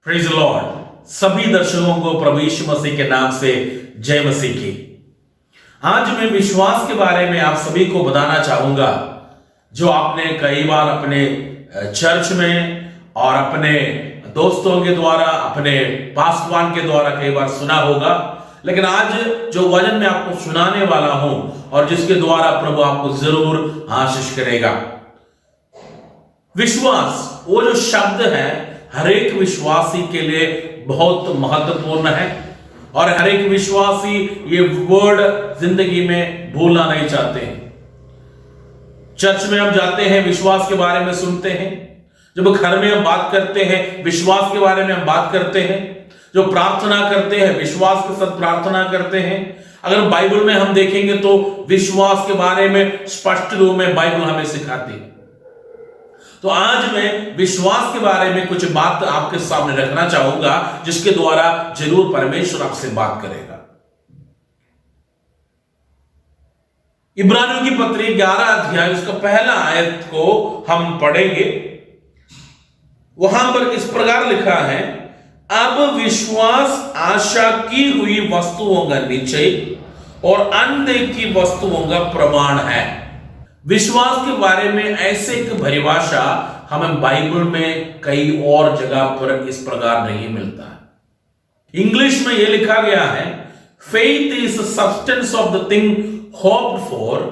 Praise Lord. सभी दर्शकों को प्रभु यीशु मसीह के नाम से जय मसीह की। आज मैं विश्वास के बारे में आप सभी को बताना चाहूंगा, जो आपने कई बार अपने चर्च में और अपने दोस्तों के द्वारा, अपने पासवान के द्वारा कई बार सुना होगा, लेकिन आज जो वचन मैं आपको सुनाने वाला हूं और जिसके द्वारा प्रभु आपको जरूर आशीष करेगा। विश्वास, वो जो शब्द है, हर एक विश्वासी के लिए बहुत महत्वपूर्ण है और हर एक विश्वासी ये वर्ड जिंदगी में भूलना नहीं चाहते हैं। चर्च में हम जाते हैं, विश्वास के बारे में सुनते हैं। जब घर में हम बात करते हैं, विश्वास के बारे में हम बात करते हैं। जो प्रार्थना करते हैं, विश्वास के साथ प्रार्थना करते हैं। अगर बाइबल में हम देखेंगे तो विश्वास के बारे में स्पष्ट रूप में बाइबल हमें सिखाती है। तो आज मैं विश्वास के बारे में कुछ बात आपके सामने रखना चाहूंगा, जिसके द्वारा जरूर परमेश्वर आपसे बात करेगा। इब्रानियों की पत्री 11 अध्याय उसका पहला आयत को हम पढ़ेंगे। वहां पर इस प्रकार लिखा है, अब विश्वास आशा की हुई वस्तुओं का निश्चय और अनदेखी वस्तुओं का प्रमाण है। विश्वास के बारे में ऐसे एक परिभाषा हमें बाइबल में कई और जगह पर इस प्रकार नहीं मिलता है। इंग्लिश में यह लिखा गया है, faith is substance of the thing hoped for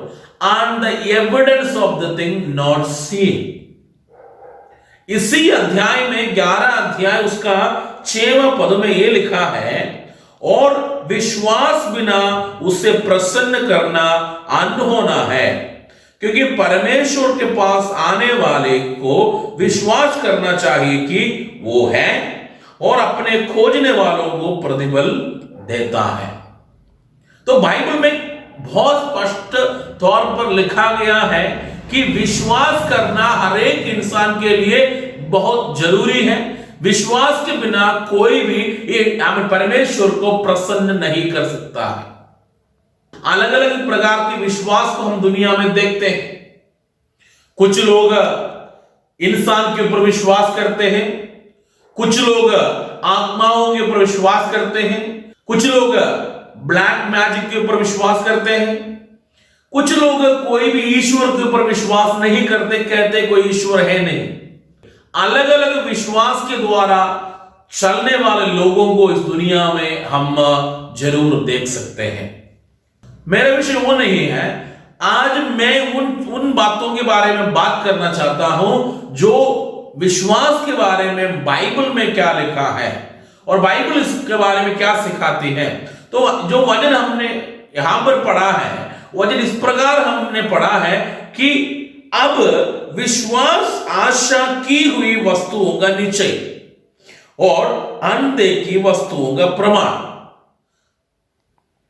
and the evidence of the thing not seen. इसी अध्याय में 11 अध्याय उसका 6वां पद में यह लिखा है, और विश्वास बिना उसे प्रसन्न करना अनहोना है, क्योंकि परमेश्वर के पास आने वाले को विश्वास करना चाहिए कि वो है और अपने खोजने वालों को प्रतिफल देता है। तो बाइबल में बहुत स्पष्ट तौर पर लिखा गया है कि विश्वास करना हर एक इंसान के लिए बहुत जरूरी है। विश्वास के बिना कोई भी परमेश्वर को प्रसन्न नहीं कर सकता है। अलग अलग प्रकार के विश्वास को हम दुनिया में देखते हैं। कुछ लोग इंसान के ऊपर विश्वास करते हैं, कुछ लोग आत्माओं के ऊपर विश्वास करते हैं, कुछ लोग ब्लैक मैजिक के ऊपर विश्वास करते हैं, कुछ लोग कोई भी ईश्वर के ऊपर विश्वास नहीं करते, कहते कोई ईश्वर है नहीं। अलग अलग विश्वास के द्वारा चलने वाले लोगों को इस दुनिया में हम जरूर देख सकते हैं। मेरा विषय वो नहीं है। आज मैं उन बातों के बारे में बात करना चाहता हूं जो विश्वास के बारे में बाइबल में क्या लिखा है और बाइबल इसके बारे में क्या सिखाती है। तो जो वचन हमने यहां पर पढ़ा है, वचन इस प्रकार हमने पढ़ा है कि अब विश्वास आशा की हुई वस्तुओं का निश्चय और अनदेखी वस्तुओं का प्रमाण।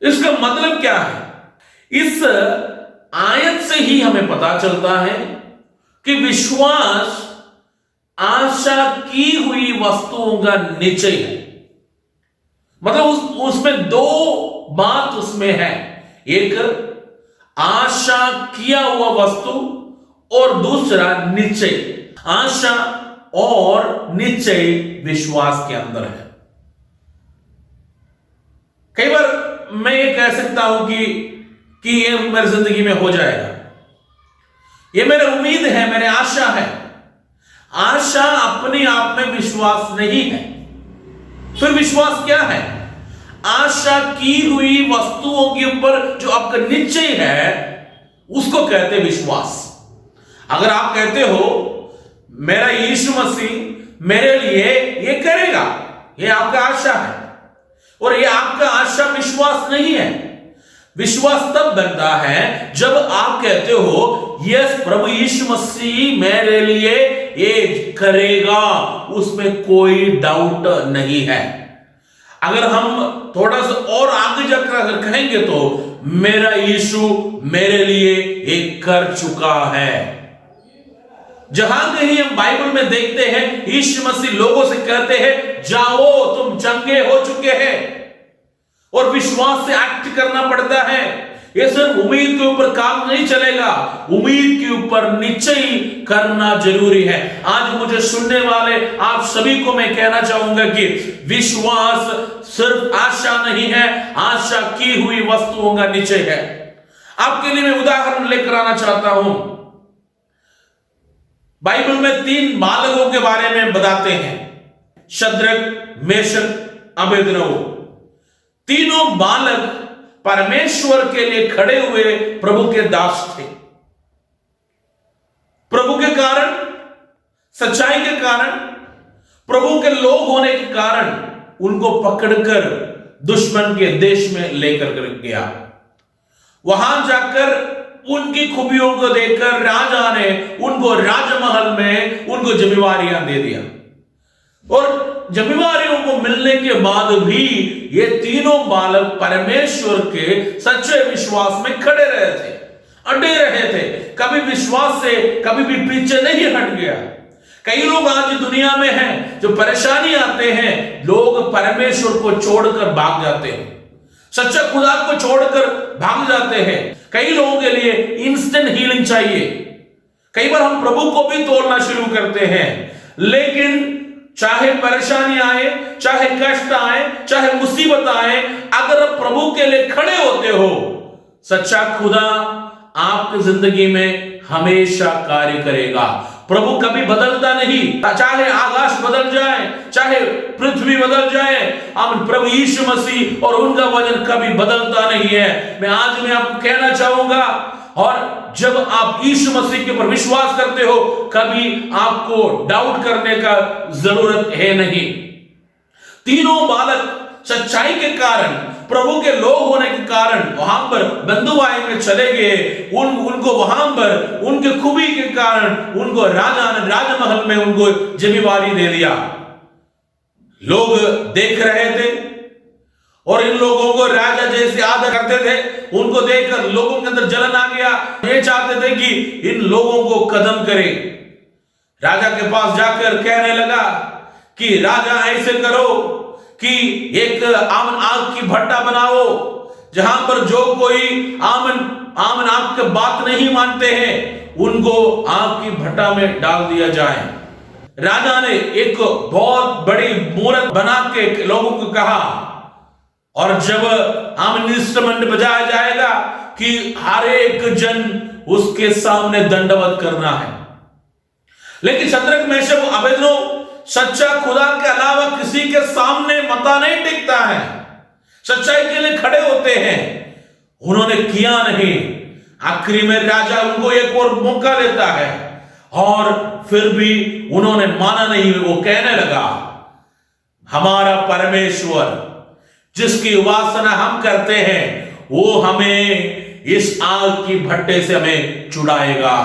इसका मतलब क्या है? इस आयत से ही हमें पता चलता है कि विश्वास आशा की हुई वस्तुओं का निश्चय है। मतलब उसमें दो बात उसमें है, एक आशा किया हुआ वस्तु और दूसरा निश्चय। आशा और निश्चय विश्वास के अंदर है। कई बार मैं ये कह सकता हूं कि ये मेरी जिंदगी में हो जाएगा, ये मेरी उम्मीद है, मेरी आशा है। आशा अपने आप में विश्वास नहीं है। फिर विश्वास क्या है? आशा की हुई वस्तुओं के ऊपर जो आपका निश्चय है, उसको कहते विश्वास। अगर आप कहते हो मेरा यीशु मसीह मेरे लिए ये करेगा, ये आपका आशा है, और ये आपका आशा विश्वास नहीं है। विश्वास तब बनता है जब आप कहते हो यस, प्रभु यीशु मसीह मेरे लिए ये करेगा, उसमें कोई डाउट नहीं है। अगर हम थोड़ा सा और आगे जाकर अगर कहेंगे तो मेरा यीशु मेरे लिए एक कर चुका है। जहां कहीं हम बाइबल में देखते हैं यीशु मसीह लोगों से कहते हैं जाओ, तुम चंगे हो चुके हैं, और विश्वास से एक्ट करना पड़ता है ये सिर्फ उम्मीद के ऊपर काम नहीं चलेगा, उम्मीद के ऊपर निश्चय करना जरूरी है। आज मुझे सुनने वाले आप सभी को मैं कहना चाहूंगा कि विश्वास सिर्फ आशा नहीं है, आशा की हुई वस्तुओं का निश्चय है। आपके लिए मैं उदाहरण लेकर आना चाहता हूं। बाइबल में 3 बालकों के बारे में बताते हैं, शद्रक, मेशक, अबेदनगो। तीनों बालक परमेश्वर के लिए खड़े हुए प्रभु के दास थे। प्रभु के कारण, सच्चाई के कारण, प्रभु के लोग होने के कारण उनको पकड़कर दुश्मन के देश में लेकर गया। वहां जाकर उनकी खूबियों को देखकर राजा ने उनको राजमहल में उनको जिम्मेवारियां दे दिया। और जिम्मेवारियों को मिलने के बाद भी ये तीनों बालक परमेश्वर के सच्चे विश्वास में खड़े रहे थे, अड़े रहे थे, कभी विश्वास से कभी भी पीछे नहीं हट गया। कई लोग आज दुनिया में हैं, जो परेशानी आते हैं, लोग परमेश्वर को छोड़कर भाग जाते हैं, सच्चा खुदा को छोड़कर भाग जाते हैं। कई लोगों के लिए इंस्टेंट हीलिंग चाहिए। कई बार हम प्रभु को भी तोड़ना शुरू करते हैं, लेकिन चाहे परेशानी आए, चाहे कष्ट आए, चाहे मुसीबत आए, अगर आप प्रभु के लिए खड़े होते हो, सच्चा खुदा आपकी जिंदगी में हमेशा कार्य करेगा। प्रभु कभी बदलता नहीं, चाहे आकाश बदल जाए, चाहे पृथ्वी बदल जाए, हम प्रभु यीशु मसीह और उनका वचन कभी बदलता नहीं है। मैं आपको कहना चाहूंगा, और जब आप यीशु मसीह के ऊपर विश्वास करते हो, कभी आपको डाउट करने का जरूरत है नहीं। तीनों बालक सच्चाई के कारण, प्रभु के लोग होने के कारण वहां पर बंधुआई में चले गए। उनको वहां पर उनके खूबी के कारण उनको राजा ने राजमहल में उनको जिम्मेवारी दे दिया। लोग देख रहे थे और इन लोगों को राजा जैसे आदर करते थे, उनको देखकर लोगों के अंदर जलन आ गया। ये चाहते थे कि इन लोगों को खत्म करे। राजा के पास जाकर कहने लगा कि राजा ऐसे करो कि एक आग की भट्टा बनाओ, जहां पर जो कोई आमन आपके बात नहीं मानते हैं, उनको आग की भट्टा में डाल दिया जाए। राजा ने एक बहुत बड़ी मूर्त बना के लोगों को कहा, और जब आमन इंस्ट्रूमेंट बजाया जाएगा कि हर एक जन उसके सामने दंडवत करना है। लेकिन शद्रक, मेशक, अबेदनगो सच्चा खुदा के अलावा किसी के सामने मता नहीं टिकता है, सच्चाई के लिए खड़े होते हैं। उन्होंने किया नहीं। आखिरी में राजा उनको एक और मौका देता है, और फिर भी उन्होंने माना नहीं। वो कहने लगा, हमारा परमेश्वर जिसकी उपासना हम करते हैं, वो हमें इस आग की भट्टे से हमें छुड़ाएगा।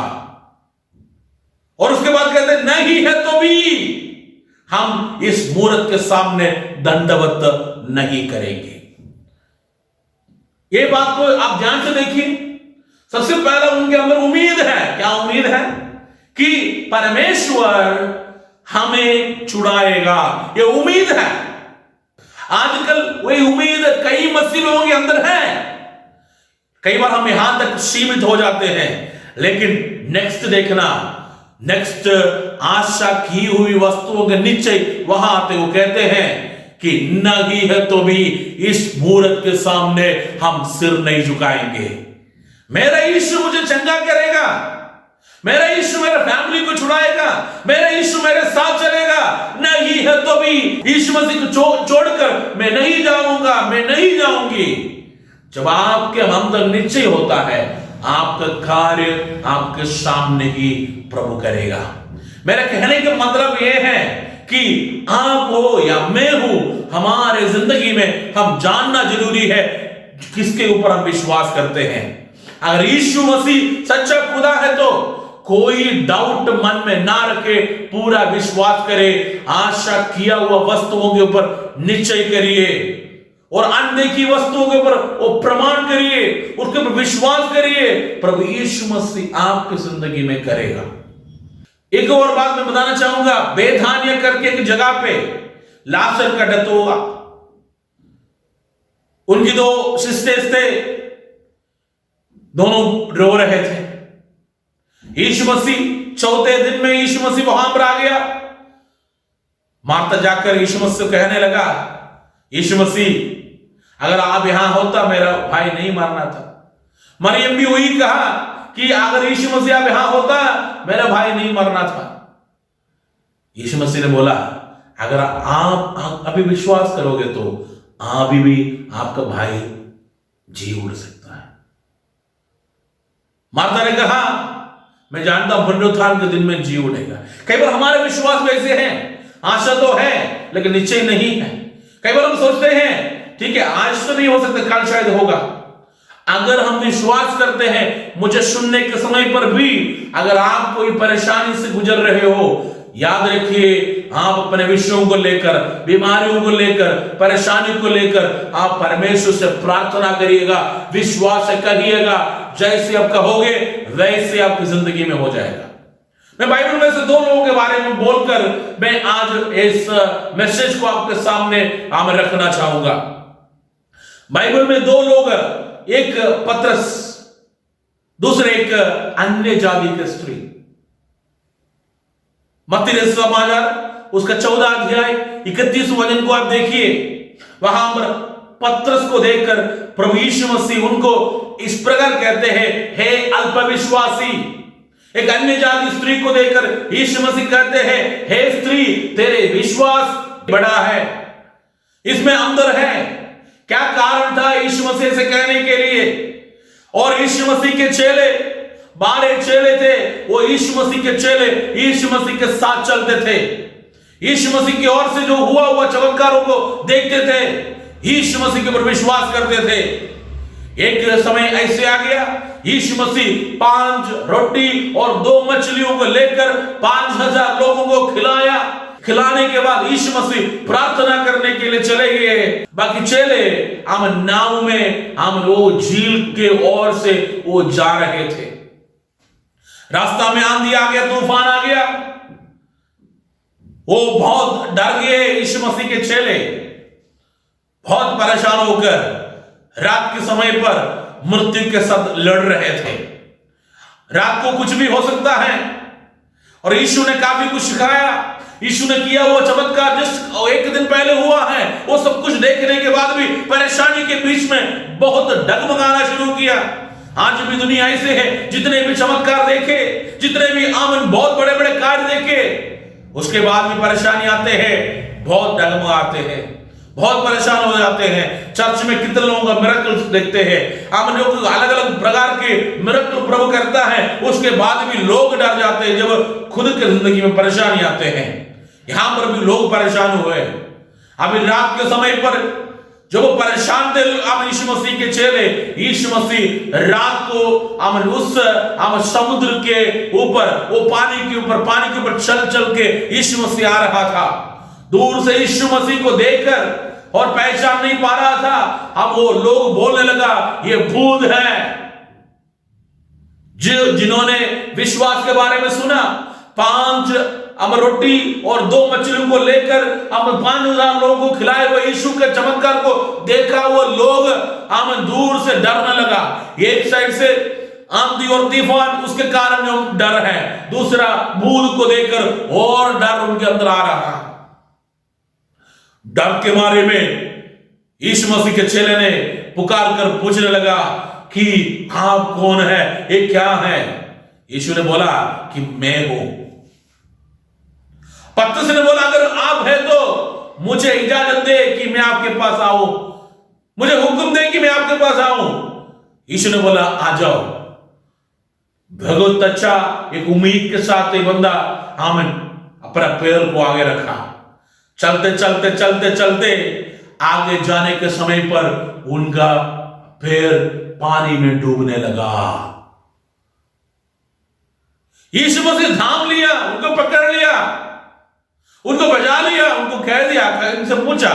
और उसके बाद कहते नहीं है तो भी हम इस मूर्त के सामने दंडवत नहीं करेंगे। ये बात को आप ध्यान से देखिए। सबसे पहला उनके अंदर उम्मीद है। क्या उम्मीद है? कि परमेश्वर हमें छुड़ाएगा। ये उम्मीद है। आजकल वही उम्मीद कई मसीह लोगों के अंदर है। कई बार हम यहां तक सीमित हो जाते हैं, लेकिन नेक्स्ट देखना, नेक्स्ट आशा की हुई वस्तुओं के निश्चय वहां आते। वो कहते हैं कि नहीं है तो भी इस मूर्त के सामने हम सिर नहीं झुकाएंगे। मेरा यीशु मुझे चंगा करेगा, मेरा यीशु मेरे फैमिली को छुड़ाएगा, मेरा यीशु मेरे साथ चलेगा। नहीं है तो भी यीशु मसीह को छोड़कर मैं नहीं जाऊंगा, मैं नहीं जाऊंगी। जब आपके अंदर निश्चय होता है, आपका कार्य आपके सामने ही प्रभु करेगा। मेरा कहने का मतलब यह है कि आप हो या मैं हूं, हमारे जिंदगी में हम जानना जरूरी है किसके ऊपर हम विश्वास करते हैं। अगर यीशु मसीह सच्चा खुदा है तो कोई डाउट मन में ना रखे, पूरा विश्वास करे। आशा किया हुआ वस्तुओं के ऊपर निश्चय करिए और अनदेखी वस्तुओं के ऊपर वो प्रमाण करिए, उसके ऊपर विश्वास करिए। प्रभु यीशु मसीह आपकी जिंदगी में करेगा। एक और बात मैं बताना चाहूंगा। बेथानिया करके एक जगह पे लाजर का डेथ हुआ। उनकी 2 सिस्टर्स थे, दोनों रो रहे थे। यीशु मसीह चौथे दिन में यीशु मसीह वहां पर आ गया। मार्था जाकर यीशु मसीह से कहने लगा, यीशु मसीह अगर आप यहां होता मेरा भाई नहीं मरना था। मरियम भी वही कहा कि अगर यीशु मसीह आप यहां होता मेरा भाई नहीं मरना था। यीशु मसीह ने बोला, अगर आप अभी विश्वास करोगे तो अभी भी आपका भाई जी उड़ सकता है। मार्था ने कहा, मैं जानता हूं पुनरुत्थान के दिन में जी उठेगा। कई बार हमारे विश्वास में ऐसे हैं, आशा तो है लेकिन निश्चय नहीं है। कई बार हम सोचते हैं ठीक है आज तो नहीं हो सकता, कल शायद होगा। अगर हम विश्वास करते हैं, मुझे सुनने के समय पर भी अगर आप कोई परेशानी से गुजर रहे हो, याद रखिए आप अपने विषयों को लेकर, बीमारियों को लेकर, परेशानी को लेकर आप परमेश्वर से प्रार्थना करिएगा, विश्वास से कहिएगा। जैसे आप कहोगे वैसे आपकी जिंदगी में हो जाएगा। मैं बाइबल में से दो लोगों के बारे में बोलकर मैं आज इस मैसेज को आपके सामने रखना चाहूंगा। बाइबल में दो लोग, एक पतरस, दूसरे एक अन्य जाति की स्त्री। मत्ती रचित समाचार उसका 14 अध्याय 31 वचन को आप देखिए। वहां पर पतरस को देखकर प्रभु यीशु मसीह उनको इस प्रकार कहते हैं, हे अल्पविश्वासी। एक अन्य जाति स्त्री को देखकर यीशु मसीह कहते हैं, हे स्त्री तेरे विश्वास बड़ा है। इसमें अंदर है। क्या कारण था यीशु मसीह से कहने के लिए? और यीशु मसीह के चेले, 12 चेले थे, वो यीशु मसीह के चेले यीशु मसीह के साथ चलते थे। यीशु मसीह की ओर से जो हुआ चमत्कारों को देखते थे, यीशु मसीह के ऊपर विश्वास करते थे। एक समय ऐसे आ गया, यीशु मसीह 5 रोटी और 2 मछलियों को लेकर 5000 लोगों को खिलाया। खिलाने के बाद यीशु मसीह प्रार्थना करने के लिए चले गए। बाकी चेले हम नाव में वो झील के ओर से वो जा रहे थे। रास्ता में आंधी आ गया, तूफान आ गया, वो बहुत डर गए। यीशु मसीह के चेले बहुत परेशान होकर रात के समय पर मृत्यु के साथ लड़ रहे थे। रात को कुछ भी हो सकता है और यीशु ने काफी कुछ सिखाया। यीशु ने किया वो चमत्कार जिस एक दिन पहले हुआ है, वो सब कुछ देखने के बाद भी परेशानी के बीच में बहुत डगमगाना शुरू किया। आज भी दुनिया ऐसे है, जितने भी चमत्कार देखे, जितने भी बहुत बड़े बड़े कार्य देखे, उसके बाद भी परेशानी आते हैं, बहुत डगमगाते हैं, बहुत परेशान हो जाते हैं। चर्च में कितने लोगों का मिरेकल्स देखते हैं, लोग अलग अलग प्रकार के मिरेकल प्रभु करता है, उसके बाद भी लोग डर जाते हैं जब खुद की जिंदगी में परेशानी आते हैं। यहां पर भी लोग परेशान हुए। अभी रात के समय पर जब वो परेशान थे यीशु मसीह के चेले, यीशु मसीह रात को उस समुद्र के ऊपर, वो पानी के ऊपर चल चल के यीशु मसीह आ रहा था। दूर से यीशु मसीह को देखकर और पहचान नहीं पा रहा था। अब वो लोग बोलने लगा, ये भूत है। जिन्होंने विश्वास के बारे में सुना, 5 रोटी और 2 मछलियों को लेकर 5000 लोगों को खिलाए हुए यीशु के चमत्कार को देखा, वो लोग दूर से डरने लगा। एक साइड से आंधी और तूफान, उसके कारण जो डर है, दूसरा भूत को देखकर और डर उनके अंदर आ रहा। डर के मारे में यीशु मसीह के चेले ने पुकार कर पूछने लगा कि आप कौन है, ये क्या है? यीशु ने बोला कि मैं हूं। पतरस ने बोला, अगर आप है तो मुझे इजाजत दे कि मैं आपके पास आऊं, मुझे हुक्म दे कि मैं आपके पास आऊं। यीशु ने बोला, आ जाओ। बहुत अच्छा, एक उम्मीद के साथ ये बंदा अपना पैर को आगे रखा। चलते चलते चलते चलते आगे जाने के समय पर उनका पैर पानी में डूबने लगा। यीशु मसीह थाम लिया, उनको पकड़ लिया, उनको बचा लिया, उनको कह दिया, इनसे पूछा,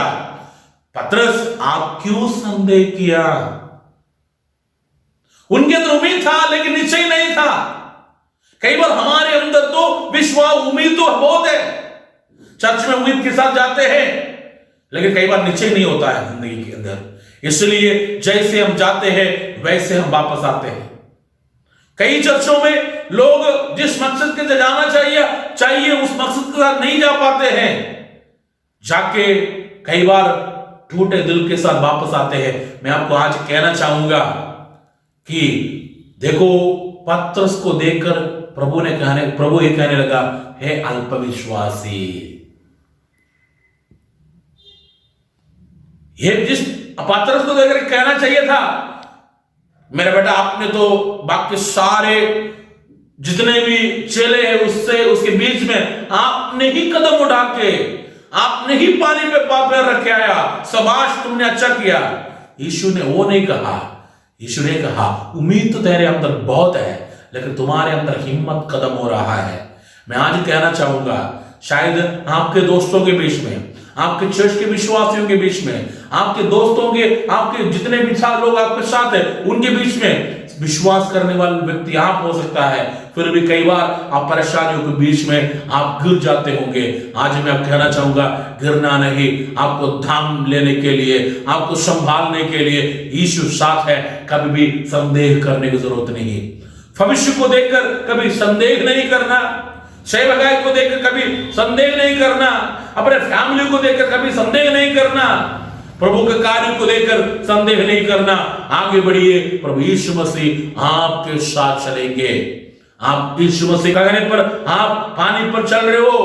पतरस आप क्यों संदेह किया? उनके अंदर उम्मीद था लेकिन निश्चय नहीं था। कई बार हमारे अंदर तो विश्वास, उम्मीद तो बहुत है, चर्च में उम्मीद के साथ जाते हैं, लेकिन कई बार निश्चय नहीं होता है जिंदगी के अंदर। इसलिए जैसे हम जाते हैं वैसे हम वापस आते हैं। कई चर्चों में लोग जिस मकसद के जाना चाहिए उस मकसद के साथ नहीं जा पाते हैं, जाके कई बार टूटे दिल के साथ वापस आते हैं। मैं आपको आज कहना चाहूंगा कि देखो, पत्रस को देखकर प्रभु ये कहने लगा, हे अल्पविश्वासी। ये जिस पत्रस को देखकर कहना चाहिए था, मेरा बेटा आपने तो बाकी सारे जितने भी चेले हैं उसके बीच में आपने ही कदम उठा के आपने ही पानी पे पैर रख के आया, शाबाश तुमने अच्छा किया। यीशु ने वो नहीं कहा, यीशु ने कहा उम्मीद तो तेरे अंदर बहुत है, लेकिन तुम्हारे अंदर हिम्मत कदम हो रहा है। मैं आज कहना चाहूंगा, शायद आपके दोस्तों के बीच में, आपके चर्च के विश्वासियों के बीच में, आपके दोस्तों के, आपके जितने भी लोग आपके साथ है उनके बीच में विश्वास करने वाले व्यक्ति आप हो सकता है, फिर भी कई बार आप परेशानियों के बीच में आप गिर जाते होंगे। आज मैं आपको कहना चाहूंगा, गिरना नहीं, आपको थाम लेने के लिए, आपको संभालने के लिए यीशु साथ है। कभी भी संदेह करने की जरूरत नहीं। भविष्य को देखकर कभी संदेह नहीं करना, सेवकाई को देखकर कभी संदेह नहीं करना, अपने फैमिली को देखकर कभी संदेह नहीं करना, प्रभु के कार्य को देखकर संदेह नहीं करना। आगे बढ़िए, प्रभु यीशु मसीह आपके साथ चलेंगे। आप यीशु मसीह का कहने पर आप पानी पर चल रहे हो,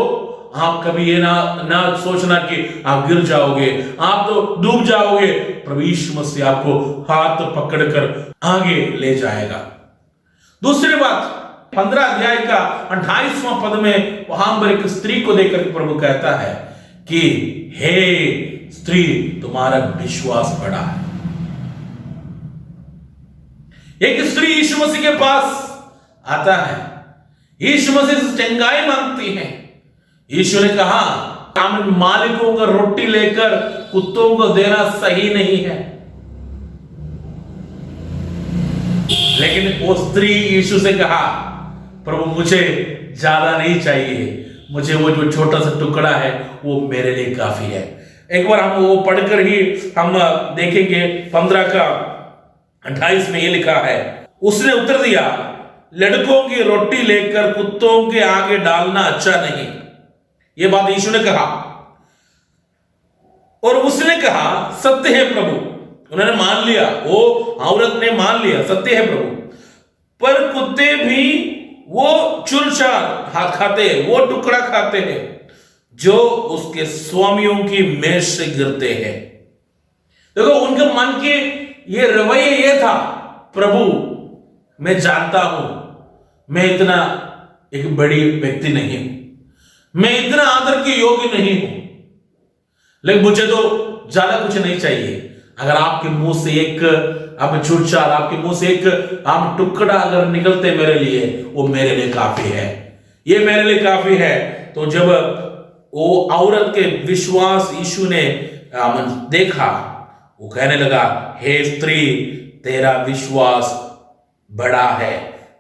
आप कभी ये ना सोचना कि आप गिर जाओगे, आप तो डूब जाओगे। प्रभु यीशु मसीह आपको हाथ पकड़कर आगे ले जाएगा। दूसरी बात, 15 अध्याय का 28वां पद में वहां पर एक स्त्री को देखकर प्रभु कहता है कि हे स्त्री, तुम्हारा विश्वास बड़ा है। एक स्त्री यीशु मसीह के पास आता है, यीशु मसीह से चंगाई मांगती है। यीशु ने कहा, काम मालिकों का रोटी लेकर कुत्तों को देना सही नहीं है। लेकिन वो स्त्री यीशु से कहा, प्रभु मुझे ज्यादा नहीं चाहिए, मुझे वो जो छोटा सा टुकड़ा है वो मेरे लिए काफी है। एक बार हम वो पढ़कर ही हम देखेंगे, 15 का 28 में ये लिखा है, उसने उत्तर दिया, लड़कों की रोटी लेकर कुत्तों के आगे डालना अच्छा नहीं। ये बात यीशु ने कहा और उसने कहा, सत्य है प्रभु। उन्होंने मान लिया, वो औरत ने मान लिया, सत्य है प्रभु, पर कुत्ते भी वो चुरचार हाथ खाते हैं, वो टुकड़ा खाते हैं जो उसके स्वामियों की मेज से गिरते हैं। देखो, उनके मन के ये रवैया ये था, प्रभु मैं जानता हूं मैं इतना एक बड़ी व्यक्ति नहीं हूं, मैं इतना आदर के योग्य नहीं हूं, लेकिन मुझे तो ज्यादा कुछ नहीं चाहिए। अगर आपके मुंह से एक आप चुरचार, आपके मुंह से एक आम टुकड़ा अगर निकलते मेरे लिए, वो मेरे लिए काफी है, ये मेरे लिए काफी है। तो जब वो औरत के विश्वास यीशु ने देखा, वो कहने लगा, हे स्त्री, तेरा विश्वास बड़ा है,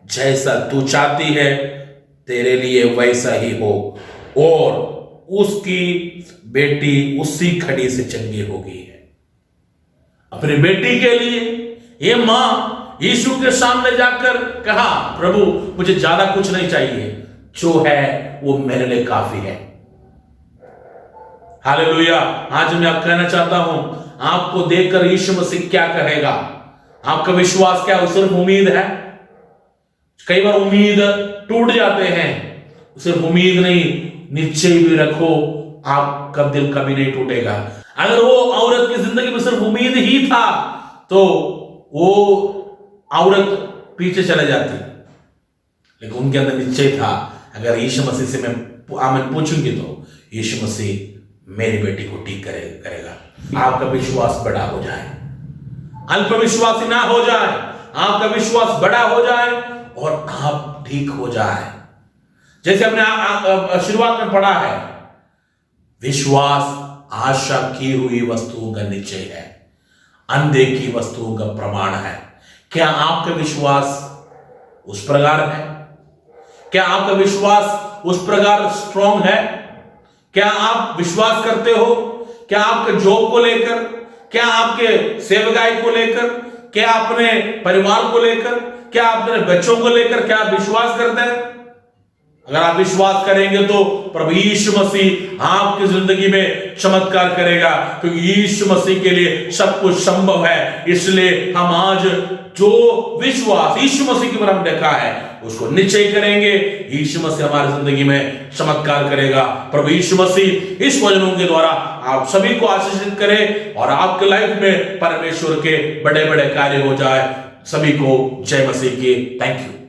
जैसा तू चाहती है तेरे लिए वैसा ही हो। और उसकी बेटी उसी खड़ी से चंगी हो गई है। अपनी बेटी के लिए ये मां यीशु के सामने जाकर कहा, प्रभु मुझे ज्यादा कुछ नहीं चाहिए, जो है वो मेरे लिए काफी है। हालेलुया। आज मैं आपको कहना चाहता हूं, आपको देखकर यीशु मसीह क्या कहेगा? आपका विश्वास क्या सिर्फ उम्मीद है? कई बार उम्मीद टूट जाते हैं। सिर्फ उम्मीद नहीं, निश्चय भी रखो, आपका दिल कभी नहीं टूटेगा। अगर वो औरत की जिंदगी में सिर्फ उम्मीद ही था तो वो औरत पीछे चले जाती, लेकिन उनके अंदर निश्चय था, अगर यीशु मसीह से मैं पूछूंगी तो यीशु मसीह मेरी बेटी को ठीक करेगा। आपका विश्वास बड़ा हो जाए, अल्पविश्वासी ना हो जाए, आपका विश्वास बड़ा हो जाए और आप ठीक हो जाए। जैसे हमने शुरुआत में पढ़ा है, विश्वास आशा की हुई वस्तुओं का निश्चय है, अनदेखी वस्तुओं का प्रमाण है। क्या आपका विश्वास उस प्रकार है? क्या आपका विश्वास उस प्रकार स्ट्रॉन्ग है? क्या आप विश्वास करते हो? क्या आपके जॉब को लेकर, क्या आपके सेवकाई को लेकर, क्या अपने परिवार को लेकर, क्या आप अपने बच्चों को लेकर क्या आप विश्वास करते हैं? अगर आप विश्वास करेंगे तो प्रभु यीशु मसीह आपकी जिंदगी में चमत्कार करेगा, क्योंकि यीशु मसीह के लिए सब कुछ संभव है। इसलिए हम आज जो विश्वास यीशु मसीह के ऊपर हम देखा है उसको निश्चय करेंगे, यीशु मसीह हमारी जिंदगी में चमत्कार करेगा। प्रभु यीशु मसीह इस वचनों के द्वारा आप सभी को आशीषित करे और आपके लाइफ में परमेश्वर के बड़े बड़े कार्य हो जाए। सभी को जय मसीह की। Thank you.